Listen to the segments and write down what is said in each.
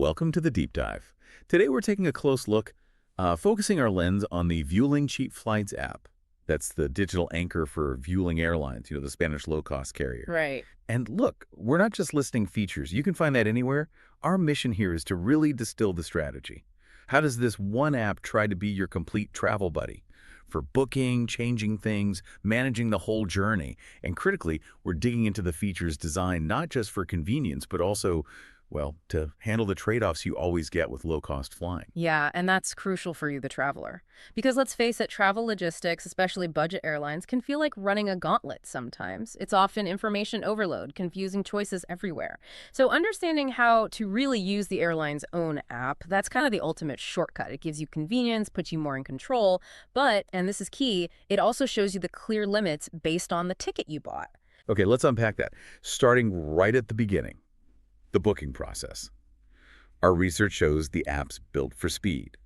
welcome to the Deep Dive. Today we're taking a close look, focusing our lens on the Vueling Cheap Flights app. That's the digital anchor for Vueling Airlines, the Spanish low-cost carrier. Right. And look, we're not just listing features. You can find that anywhere. Our mission here is to really distill the strategy. How does this one app try to be your complete travel buddy? For booking, changing things, managing the whole journey. And critically, we're digging into the features designed not just for convenience, but also, well, to handle the trade-offs you always get with low-cost flying. Yeah, and that's crucial for you, the traveler. Because let's face it, travel logistics, especially budget airlines, can feel like running a gauntlet sometimes. It's often information overload, confusing choices everywhere. So understanding how to really use the airline's own app, that's kind of the ultimate shortcut. It gives you convenience, puts you more in control, but, and this is key, it also shows you the clear limits based on the ticket you bought. Okay, let's unpack that. Starting right at the beginning. The booking process. Our research shows the app's built for speed.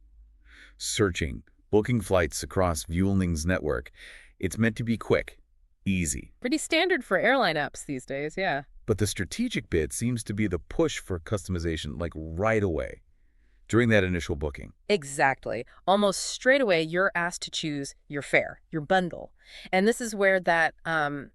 Searching, booking flights across Vueling's network. It's meant to be quick, easy. Pretty standard for airline apps these days, yeah. But the strategic bit seems to be the push for customization, like right away, during that initial booking. Exactly. Almost straight away, you're asked to choose your fare, your bundle. And this is where that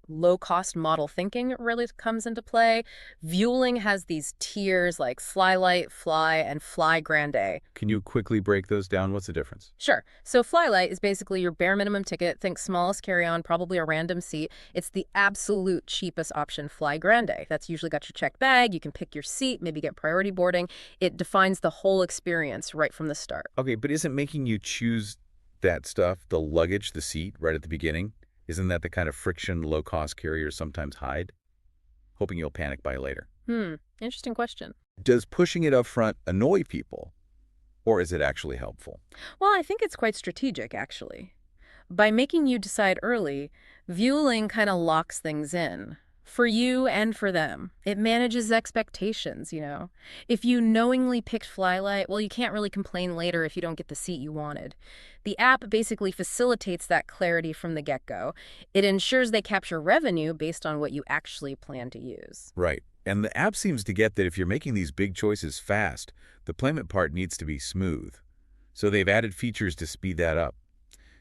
low-cost model thinking really comes into play. Vueling has these tiers like Fly Light, Fly, and Fly Grande. Can you quickly break those down? What's the difference? Sure. So Fly Light is basically your bare minimum ticket. Think smallest carry-on, probably a random seat. It's the absolute cheapest option. Fly Grande. That's usually got your checked bag. You can pick your seat, maybe get priority boarding. It defines the whole experience right from the start. Okay, but isn't making you choose that stuff, the luggage, the seat, right at the beginning, isn't that the kind of friction low-cost carriers sometimes hide? Hoping you'll panic by later. Interesting question. Does pushing it up front annoy people, or is it actually helpful? Well, I think it's quite strategic, actually. By making you decide early, Vueling kind of locks things in. For you and for them. It manages expectations, If you knowingly picked Flylight, well, you can't really complain later if you don't get the seat you wanted. The app basically facilitates that clarity from the get-go. It ensures they capture revenue based on what you actually plan to use. Right. And the app seems to get that if you're making these big choices fast, the payment part needs to be smooth. So they've added features to speed that up.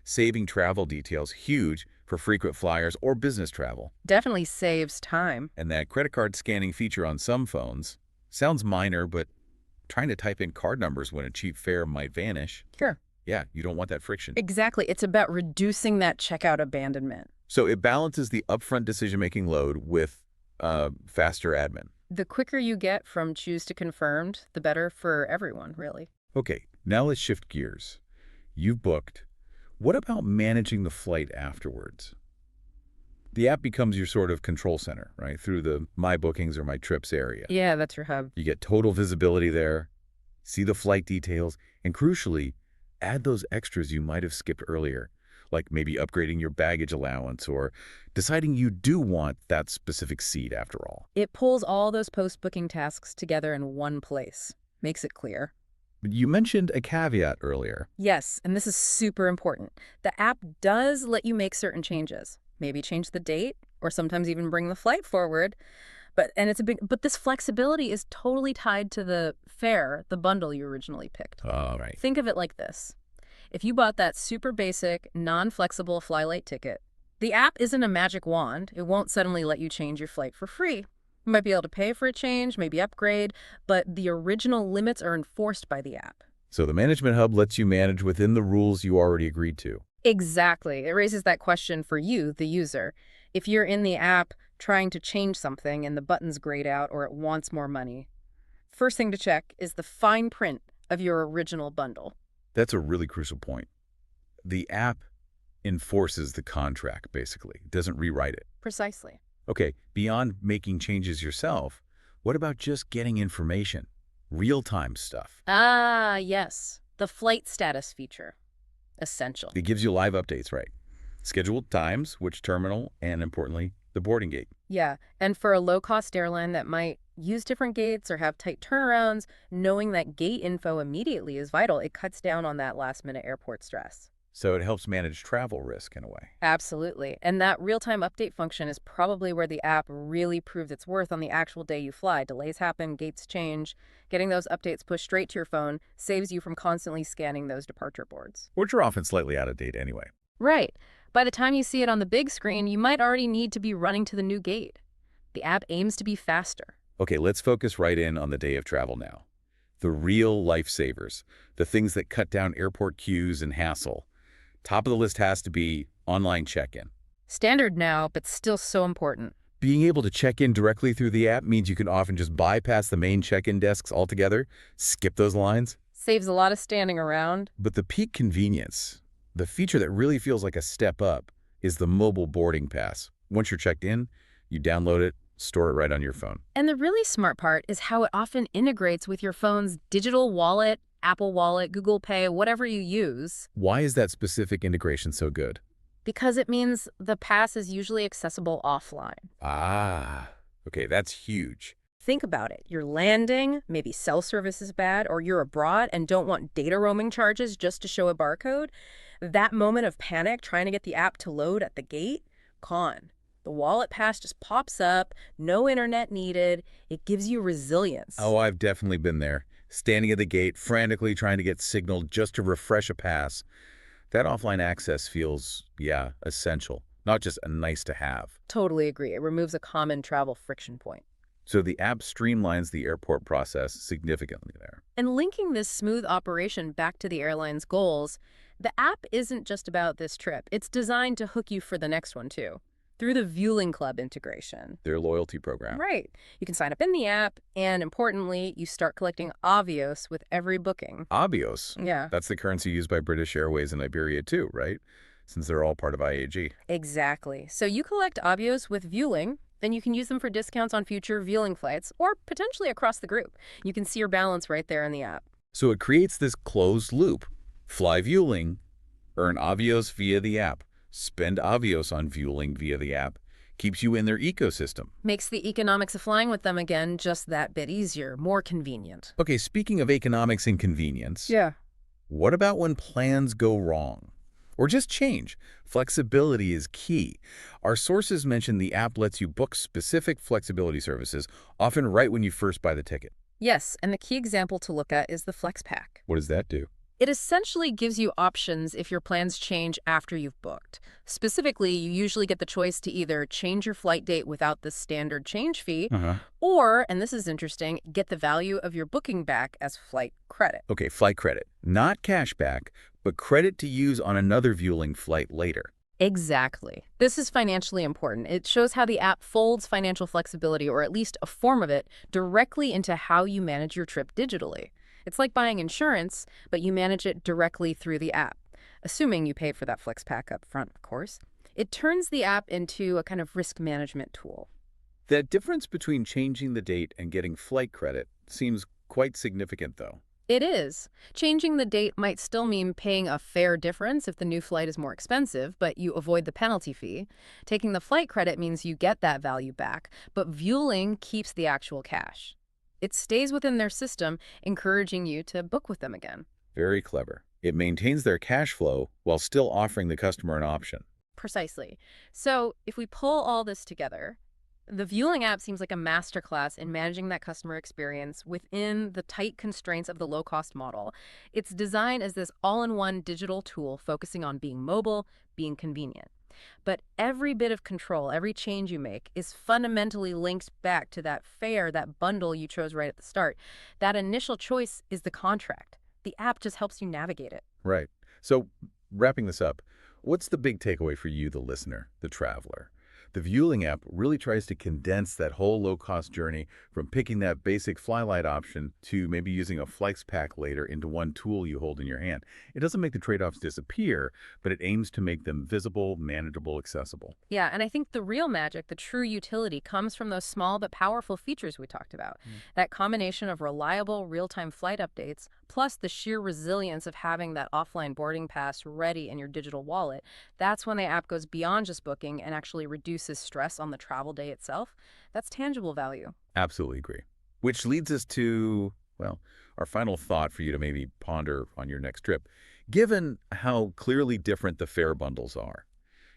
Saving travel details, huge for frequent flyers or business travel. Definitely saves time. And that credit card scanning feature on some phones sounds minor, but trying to type in card numbers when a cheap fare might vanish. Sure. Yeah, you don't want that friction. Exactly. It's about reducing that checkout abandonment. So it balances the upfront decision-making load with faster admin. The quicker you get from choose to confirmed, the better for everyone, really. Okay, now let's shift gears. You've booked. What about managing the flight afterwards? The app becomes your sort of control center, right? Through the My Bookings or My Trips area. Yeah, that's your hub. You get total visibility there, see the flight details, and crucially, add those extras you might have skipped earlier, like maybe upgrading your baggage allowance or deciding you do want that specific seat after all. It pulls all those post-booking tasks together in one place. Makes it clear. But you mentioned a caveat earlier. Yes, and this is super important. The app does let you make certain changes. Maybe change the date, or sometimes even bring the flight forward. But this flexibility is totally tied to the fare, the bundle you originally picked. All right. Think of it like this. If you bought that super basic, non-flexible Flylight ticket, the app isn't a magic wand. It won't suddenly let you change your flight for free. You might be able to pay for a change, maybe upgrade, but the original limits are enforced by the app. So the management hub lets you manage within the rules you already agreed to. Exactly. It raises that question for you, the user. If you're in the app trying to change something and the button's grayed out or it wants more money, first thing to check is the fine print of your original bundle. That's a really crucial point. The app enforces the contract, basically. It doesn't rewrite it. Precisely. Okay, beyond making changes yourself, what about just getting information? Real-time stuff. Ah, yes. The flight status feature. Essential. It gives you live updates, right? Scheduled times, which terminal, and importantly, the boarding gate. Yeah, and for a low-cost airline that might use different gates or have tight turnarounds, knowing that gate info immediately is vital. It cuts down on that last-minute airport stress. So it helps manage travel risk in a way. Absolutely. And that real-time update function is probably where the app really proves its worth on the actual day you fly. Delays happen, gates change. Getting those updates pushed straight to your phone saves you from constantly scanning those departure boards. Which are often slightly out of date anyway. Right. By the time you see it on the big screen, you might already need to be running to the new gate. The app aims to be faster. Okay, let's focus right in on the day of travel now. The real lifesavers, the things that cut down airport queues and hassle. Top of the list has to be online check-in. Standard now, but still so important. Being able to check in directly through the app means you can often just bypass the main check-in desks altogether, skip those lines. Saves a lot of standing around. But the peak convenience, the feature that really feels like a step up, is the mobile boarding pass. Once you're checked in, you download it, store it right on your phone. And the really smart part is how it often integrates with your phone's digital wallet, Apple Wallet, Google Pay, whatever you use. Why is that specific integration so good? Because it means the pass is usually accessible offline. Ah, okay, that's huge. Think about it. You're landing, maybe cell service is bad, or you're abroad and don't want data roaming charges just to show a barcode. That moment of panic trying to get the app to load at the gate, gone. The wallet pass just pops up, no internet needed. It gives you resilience. Oh, I've definitely been there. Standing at the gate, frantically trying to get signal just to refresh a pass. That offline access feels, yeah, essential, not just a nice to have. Totally agree. It removes a common travel friction point. So the app streamlines the airport process significantly there. And linking this smooth operation back to the airline's goals, the app isn't just about this trip. It's designed to hook you for the next one, too, through the Vueling Club integration. Their loyalty program. Right. You can sign up in the app, and importantly, you start collecting Avios with every booking. Avios. Yeah. That's the currency used by British Airways and Iberia too, right? Since they're all part of IAG. Exactly. So you collect Avios with Vueling, then you can use them for discounts on future Vueling flights, or potentially across the group. You can see your balance right there in the app. So it creates this closed loop. Fly Vueling, earn Avios via the app, spend Avios on Vueling via the app, keeps you in their ecosystem. Makes the economics of flying with them again just that bit easier, more convenient. Okay, speaking of economics and convenience, Yeah. what about when plans go wrong? Or just change? Flexibility is key. Our sources mention the app lets you book specific flexibility services, often right when you first buy the ticket. Yes, and the key example to look at is the Flex Pack. What does that do? It essentially gives you options if your plans change after you've booked. Specifically, you usually get the choice to either change your flight date without the standard change fee, or, and this is interesting, get the value of your booking back as flight credit. Okay, flight credit. Not cash back, but credit to use on another Vueling flight later. Exactly. This is financially important. It shows how the app folds financial flexibility, or at least a form of it, directly into how you manage your trip digitally. It's like buying insurance, but you manage it directly through the app, assuming you pay for that Flex Pack up front, of course. It turns the app into a kind of risk management tool. That difference between changing the date and getting flight credit seems quite significant, though. It is. Changing the date might still mean paying a fair difference if the new flight is more expensive, but you avoid the penalty fee. Taking the flight credit means you get that value back, but Vueling keeps the actual cash. It stays within their system, encouraging you to book with them again. Very clever. It maintains their cash flow while still offering the customer an option. Precisely. So if we pull all this together, the Vueling app seems like a masterclass in managing that customer experience within the tight constraints of the low-cost model. It's designed as this all-in-one digital tool focusing on being mobile, being convenient. But every bit of control, every change you make is fundamentally linked back to that fare, that bundle you chose right at the start. That initial choice is the contract. The app just helps you navigate it. Right. So, wrapping this up, what's the big takeaway for you, the listener, the traveler? The Vueling app really tries to condense that whole low-cost journey from picking that basic Flylight option to maybe using a Flex Pack later into one tool you hold in your hand. It doesn't make the trade-offs disappear, but it aims to make them visible, manageable, accessible. Yeah, and I think the real magic, the true utility, comes from those small but powerful features we talked about. That combination of reliable, real-time flight updates, plus the sheer resilience of having that offline boarding pass ready in your digital wallet. That's when the app goes beyond just booking and actually reduces stress on the travel day itself. That's tangible value. Absolutely agree. Which leads us to, well, our final thought for you to maybe ponder on your next trip. Given how clearly different the fare bundles are,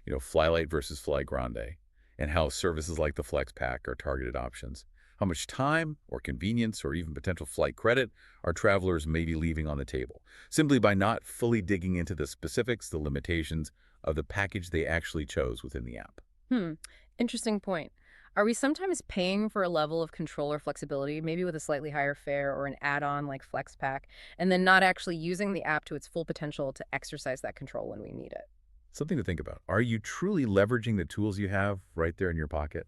Flylight versus Fly Grande, and how services like the Flex Pack are targeted options, how much time or convenience or even potential flight credit our travelers may be leaving on the table, simply by not fully digging into the specifics, the limitations of the package they actually chose within the app. Hmm. Interesting point. Are we sometimes paying for a level of control or flexibility, maybe with a slightly higher fare or an add-on like FlexPack, and then not actually using the app to its full potential to exercise that control when we need it? Something to think about. Are you truly leveraging the tools you have right there in your pocket?